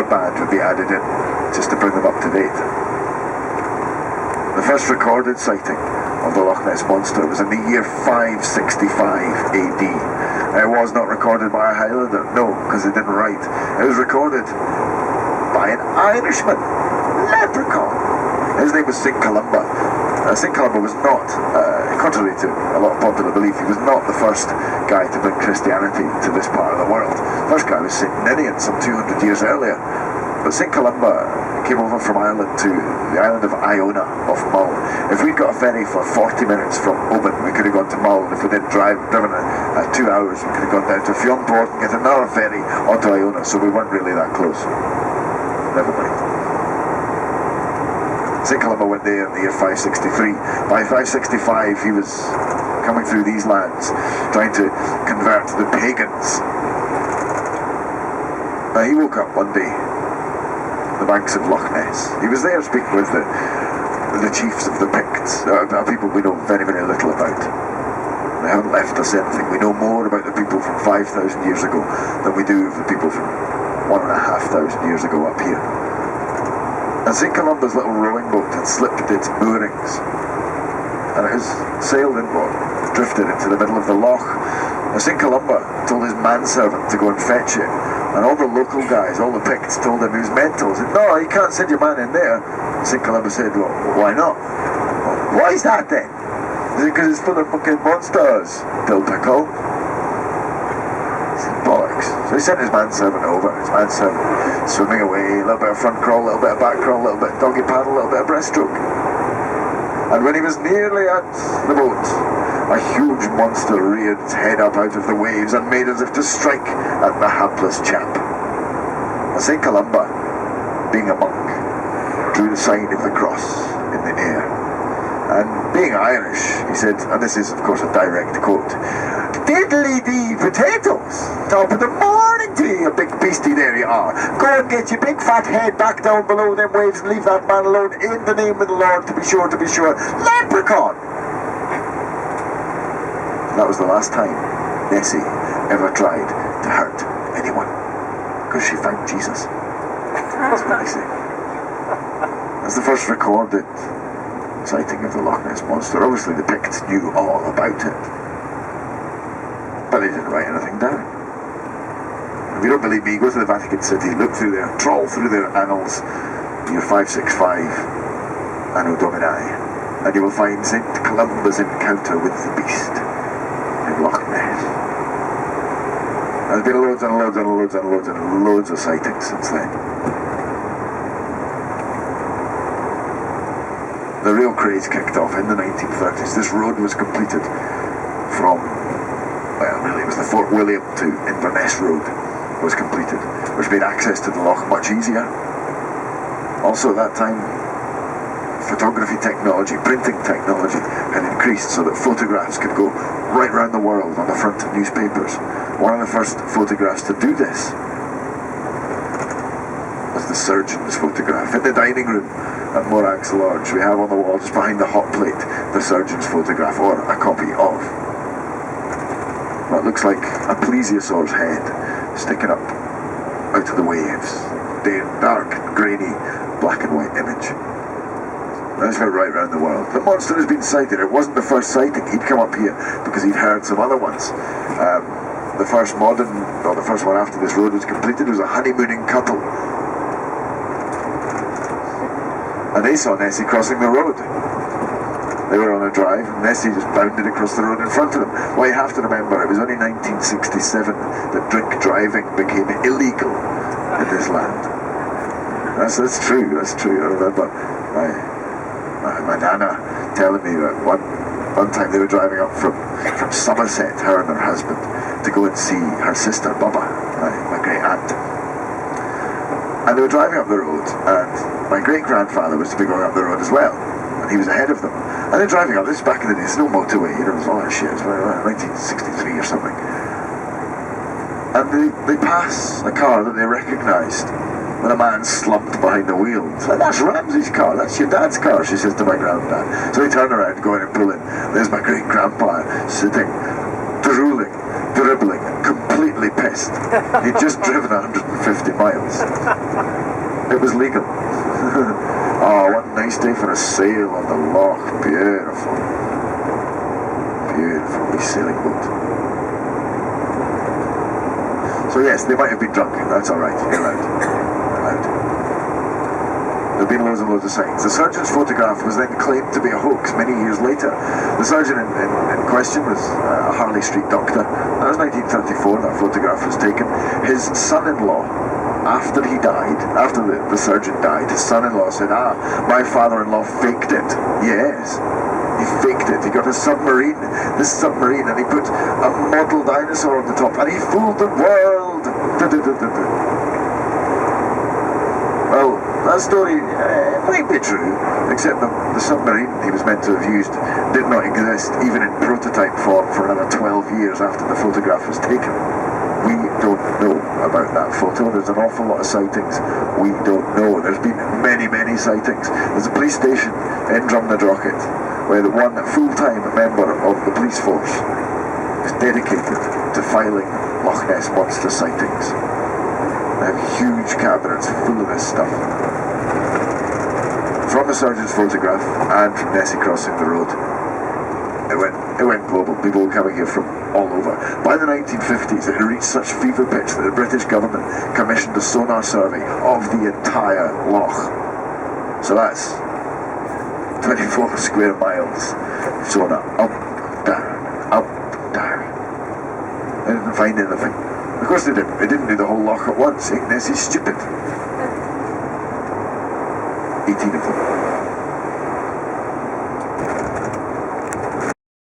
broadband would be added in just to bring them up to date. The first recorded sighting of the Loch Ness Monster was in the year 565 AD. It was not recorded by a Highlander, no, because they didn't write. It was recorded by an Irishman, leprechaun. His name was St. Columba. St. Columba was not, contrary to a lot of popular belief, he was not the first guy to bring Christianity to this part of the world. The first guy was St. Ninian some 200 years earlier. But St. Columba came over from Ireland to the island of Iona off Mull. If we'd got a ferry for 40 minutes from Oban, we could have gone to Mull. And if we didn't driven 2 hours, we could have gone down to Fionport and get another ferry onto Iona. So we weren't really that close. Never mind. St. Columba went there in the year 563. By 565, he was coming through these lands, trying to convert the pagans. Now, he woke up one day on the banks of Loch Ness. He was there speaking with the chiefs of the Picts, people we know very, very little about. They haven't left us anything. We know more about the people from 5,000 years ago than we do of the people from 1,500 years ago up here. And St. Columba's little rowing boat had slipped its moorings, and it has sailed inward, drifted into the middle of the loch. Now, St. Columba told his manservant to go and fetch it, and all the local guys, all the Picts, told him he was mental. He said, no, you can't send your man in there. St. Columba said, well, why not? Well, why is that then? Is it because it's full of fucking monsters, Bill Pickle? Bollocks. So he sent his manservant over, swimming away, a little bit of front crawl, a little bit of back crawl, a little bit of doggy paddle, a little bit of breaststroke. And when he was nearly at the boat, a huge monster reared its head up out of the waves and made as if to strike at the hapless chap. And St. Columba, being a monk, drew the sign of the cross in the air. And being Irish, he said, and this is of course a direct quote, "Diddly-dee potatoes! Top of the morning to you, big beastie, there you are. Go and get your big fat head back down below them waves and leave that man alone in the name of the Lord, to be sure, to be sure. Leprechaun!" That was the last time Nessie ever tried to hurt anyone, because she found Jesus. That's what I say. That's the first recorded sighting of the Loch Ness Monster. Obviously the Picts knew all about it, but they didn't write anything down. If you don't believe me, go to the Vatican City, look through there, trawl through their annals, year 565, Anno Domini, and you will find St. Columba's encounter with the beast in Loch Ness. There's been loads and loads and loads and loads and loads of sightings since then. The real craze kicked off in the 1930s. This road was completed from, well, really it was the Fort William to Inverness Road was completed, which made access to the loch much easier. Also at that time, photography technology, printing technology had increased so that photographs could go right around the world on the front of newspapers. One of the first photographs to do this was the surgeon's photograph. In the dining room at Morag's Lodge, we have on the wall just behind the hot plate the surgeon's photograph, or a copy of what looks like a plesiosaur's head sticking up out of the waves. Dark, grainy, black and white image. That's went right around the world. The monster has been sighted. It wasn't the first sighting. He'd come up here because he'd heard some other ones. The first modern, or the first one after this road was completed, was a honeymooning couple. And they saw Nessie crossing the road. They were on a drive, and Nessie just bounded across the road in front of them. Well, you have to remember, it was only 1967 that drink driving became illegal in this land. That's true. I remember my nana telling me that one time they were driving up from Somerset, her and her husband, to go and see her sister Bubba, my great aunt. And they were driving up the road, and my great grandfather was to be going up the road as well, and he was ahead of them. And they're driving up. This is back in the day. There's no motorway, it was all that shit. It was 1963 or something. And they pass a car that they recognised, when a man slumped behind the wheel. It's like, "That's Ramsey's car, that's your dad's car," she says to my granddad. So he turned around, going and pulling. There's my great grandpa sitting, drooling, dribbling, completely pissed. He'd just driven 150 miles. It was legal. Oh, what a nice day for a sail on the loch. Beautiful. Beautiful wee sailing boat. So yes, they might have been drunk. That's alright. You're allowed. There have been loads and loads of sightings. The surgeon's photograph was then claimed to be a hoax many years later. The surgeon in question was a Harley Street doctor. That was 1934, that photograph was taken. His son-in-law, after he died, after the surgeon died, his son-in-law said, my father-in-law faked it. Yes, he faked it. He got this submarine, and he put a model dinosaur on the top, and he fooled the world. Well, that story might be true, except the submarine he was meant to have used did not exist, even in prototype form, for another 12 years after the photograph was taken. We don't know about that photo. There's an awful lot of sightings we don't know. There's been many, many sightings. There's a police station in Drumnadrochit where the one full-time member of the police force is dedicated to filing Loch Ness Monster sightings. They have huge cabinets full of this stuff. From the surgeon's photograph and from Nessie crossing the road, it went global. People were coming here from all over. By the 1950s, it had reached such fever pitch that the British government commissioned a sonar survey of the entire loch. So that's 24 square miles of sonar, up, down. They didn't find anything. Of course they didn't. They didn't do the whole loch at once. Nessie's stupid. 18 of them.